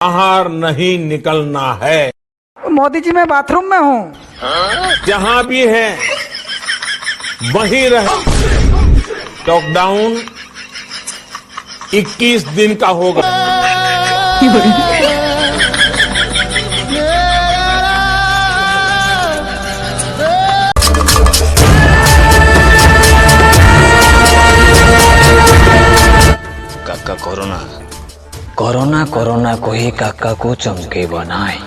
बाहर नहीं निकलना है। मोदी जी मैं बाथरूम में हूँ। जहां भी है वहीं रहे। लॉकडाउन 21 दिन का होगा। काका कोरोना कोरोना कोरोना को ही काका को चमके बनाए।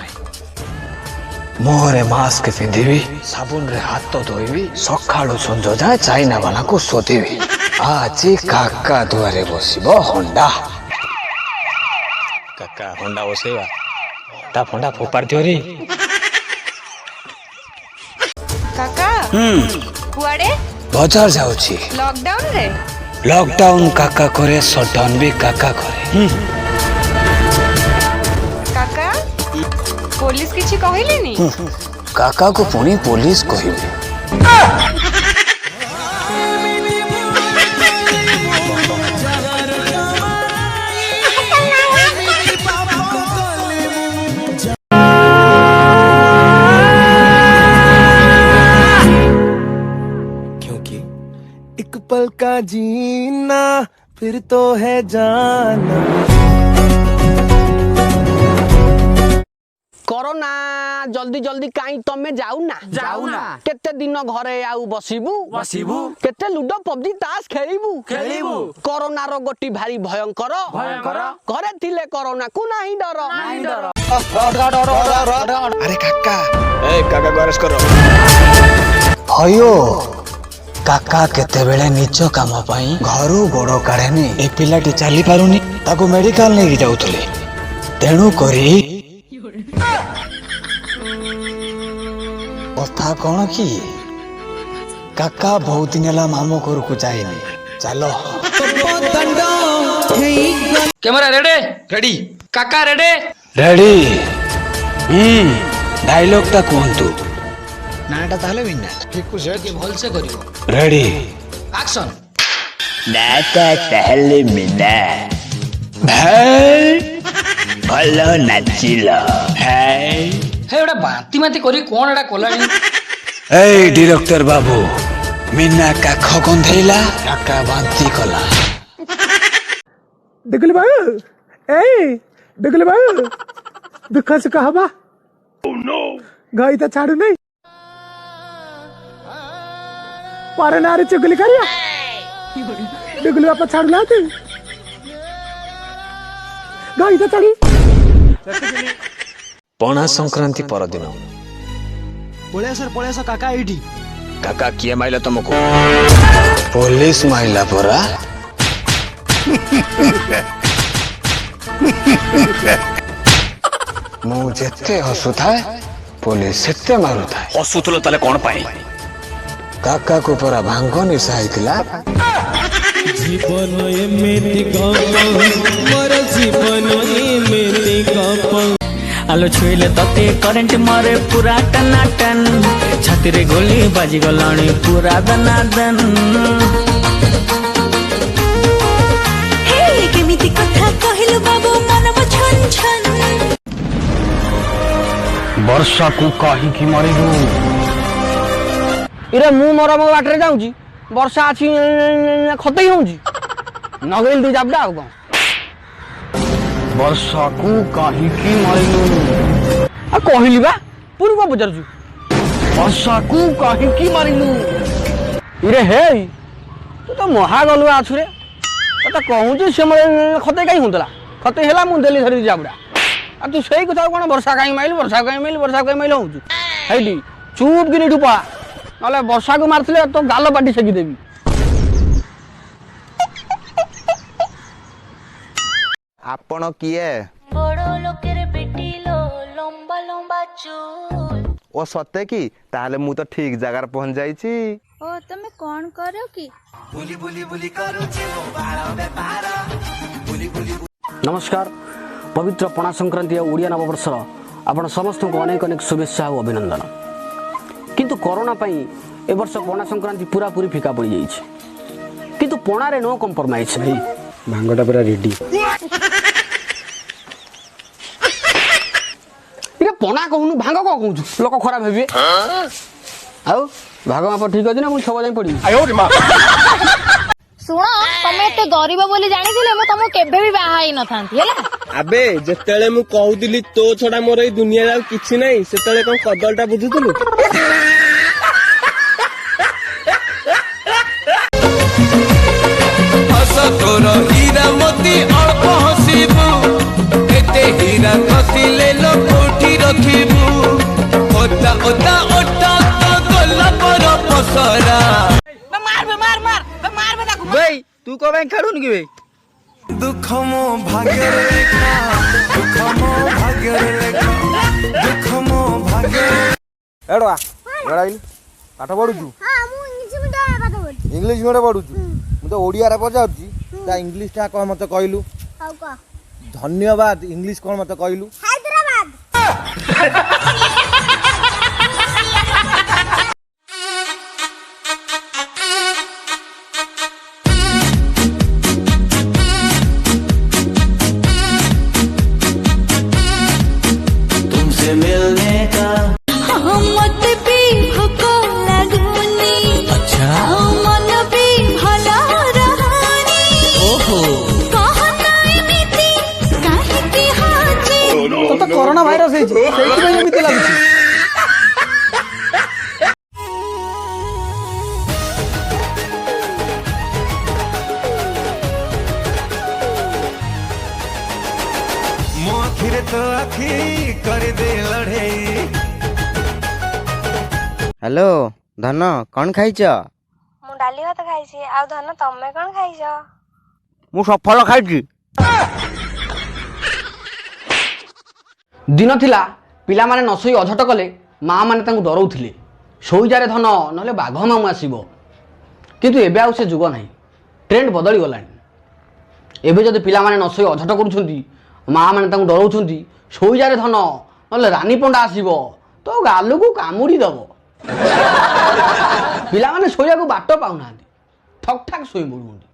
मुहरे मास्क पिंधिबी, साबुन रे हाथ तो धोइबी, सकाळु संज जाए चाइना वाला को शोधिबी। आज काका दुआरे बसिबो होंडा। काका होंडा बसेबा ता फोंडा फोपार दियो रे। काका कुआडे बाजार जाउची। लॉकडाउन रे लॉकडाउन काका करे, शटडाउन भी काका करे। काका पुलिस किछि कहिलेनी? काका को पुणी पुलिस कहिबे। क्योंकि एक पल का जीना फिर तो है जाना। कोरोना जल्दी जल्दी काई तमे जाऊ ना केते दिन घरे आउ बसिबू केते लूडो पबजी ताश खेलिबू कोरोना रो गोटी भारी भयंकर घरे थिले कोरोना को नाही डर। अरे काका काका को अरेस्ट करो। भयो काका केते बेले निज काम पाई घरू गोड़ काढेनी। ए पिलाटी चली पारुनी, ताको मेडिकल नहीं जाउथले। तेणु करी कथा कौन कि काका बहुत दिन है मामू घर को जाएनी। चलो कैमरा रेडी रेडी काका रेडी रेडी। डायलॉग ता कहतु नाटा ताले बिना ठीक को सेट भल से करियो। Ready action. नाटा ताले बिना भाई भलो नाचिलो भाई। हे एटा बांती माती करी कोन एटा कोलानी। ए डायरेक्टर बाबू मीना काख गंधेला काका बांती कला। देखले बा देखले बा दुख से कहबा। ओह नो गाई तो छाड़ू नहीं पारे नारे चुगली करिया। देखले बापा छाड़ू लाते गाई तो छाड़ी। पणा संक्रांति परदिन पळेस काका एठी। काका किए माइला तुमको? पुलिस माइला परा। मु जेते हसुथाए पुलिस सेते मारुथाए। हसुथलो तले कोन पाई? काका को परा भांग निशा आइतिला। जीवन एमेति गप मोर जीवन एमेति गप। आलो छुईले तते करेंट मारे पूरा टनाटन। छाती रे गोली बाजी गलाणी पूरा दनादन। हे केमिति कथा कहिलु बाबू मन म छन छन। वर्षा को काहे की मारिलु? इरे मु मोर मो बाटरे जाउची वर्षा अछि खतई होउची नगेल दु जाबडा आउ कोन। वर्षा को काहे की मारिलु? आ कहिली बा पुरी को बजरजू। वर्षा को काहे की मारिलु? इरे हे तू तो महा गलुआ आछु रे। त कहूची से मरे खतई काई हुंतला खतई हेला मु देली धरि जाबडा। आ तू सही कथा कोन वर्षा काई माइलु होउचू। हेडी चुप गिनी ठुपा नले वर्षा को मारथिले तो गाल पाटी सेकी देबी। आपण किए? बड़ो लोकेर बेटी लो लंबा लंबा चूल। ओ सत्य की ताले मु तो ठीक जगह पहुंच जाईची। ओ तमे कोन करो की? बुली बुली बुली करू छी वो बाळा व्यापार। बुली बुली नमस्कार पवित्र पणा संक्रांति ओडिया नववर्ष आपण समस्त को अनेक अनेक शुभेच्छा और अभिनंदन। किंतु कोरोना पई ए वर्ष पणा संक्रांति पूरा पूरी फिका पड़ी जाइए। किंतु पणा रे नो कॉम्प्रोमाइज भाई। भांगटा पूरा रेडी। ପଣା କହୁନୁ ଭାଙ୍ଗ କଣ କହୁଛୁ ଲୋକ ଖରାପ ହେବେ। ଆଉ ଭାଗ ମାପ ଠିକ ଅଛି ନା ମୁଁ ସବୁ ଯାଇ ପଡିବି। ଶୁଣ ତମେ ଏତେ ଗରିବ ବୋଲି ଜାଣିଥିଲେ ମୁଁ ତମକୁ କେବେ ବି ବାହା ହେଇ ନଥାନ୍ତି ହେଲା। ଆବେ ଯେତେବେଳେ ମୁଁ କହୁଥିଲି ତୋ ଛଡା ମୋର ଏଇ ଦୁନିଆରେ ଆଉ କିଛି ନାହିଁ ସେତେବେଳେ କଣ କଦଳଟା ବୁଝୁଥିଲୁ। ତୋର ହୀରା ମୋତି ଅଳ୍ପ ହସିବୁ ଏତେ ହୀରା ଖସିଲେ କୋଉଠି ରଖିବୁ ଓଦା ଓଦା ଓଟା ତ ଗଲା ପର ପସରା। ଭାଇ ତୁ କଣ ପାଇଁ ଖେଳୁନି କି ଭାଇ? ଦୁଃଖ ମୋ ଭାଗ୍ୟରେ ଲେଖା ଦୁଃଖ ମୋ ଭାଗ୍ୟରେ ଲେଖା ଦୁଃଖ ମୋ ଭାଗ୍ୟରେ। ଏଡ଼ୁଆ ଏଡ଼ାଇଲୁ ପାଠ ପଢୁଛୁ? ଇଂଲିଶ ମିଡ଼ିୟମ ପଢୁଛୁ? ମୁଁ ତ ଓଡ଼ିଆରେ ପଚାରୁଛି ତା ଇଂଲିଶଟା କ'ଣ ମତେ କହିଲୁ? ଧନ୍ୟବାଦ ଇଂଲିଶ କ'ଣ ମତେ କହିଲୁ? तुमसे मिलने का मत भी भूख लगुनी अच्छा मन भी भला रहानी ओहो ତ କରୋନା ଭାଇରସ ହେଇଛି ସେଇଥିପାଇଁ ଏମିତି ଲାଗୁଛି। ମୋ ଆଖିରେ ତ ଆଖି କରିଦେ ଲଢ଼େଇ। ହ୍ୟାଲୋ ଧନ କ'ଣ ଖାଇଛ? ମୁଁ ଡାଲି ଭାତ ଖାଇଛି। ଆଉ ଧନ ତମେ କଣ ଖାଇଛ? ମୁଁ ସଫଳ ଖାଇଛି। ଦିନ ଥିଲା ପିଲାମାନେ ନ ଶୋଇ ଅଝଟ କଲେ ମା ମାନେ ତାଙ୍କୁ ଡରଉଥିଲେ ଶୋଇଯାରେ ଧନ ନହେଲେ ବାଘ ମାମୁଁ ଆସିବ। କିନ୍ତୁ ଏବେ ଆଉ ସେ ଯୁଗ ନାହିଁ, ଟ୍ରେଣ୍ଡ ବଦଳି ଗଲାଣି। ଏବେ ଯଦି ପିଲାମାନେ ନ ଶୋଇ ଅଝଟ କରୁଛନ୍ତି ମା ମାନେ ତାଙ୍କୁ ଡରଉଛନ୍ତି ଶୋଇଯାରେ ଧନ ନହେଲେ ରାନୀ ପଣ୍ଡା ଆସିବ ତ ଗାଲକୁ କାମୁଡ଼ି ଦବ। ପିଲାମାନେ ଶୋଇବାକୁ ବାଟ ପାଉନାହାନ୍ତି, ଠକ୍ ଠାକ୍ ଶୋଇ ପଡୁଛନ୍ତି।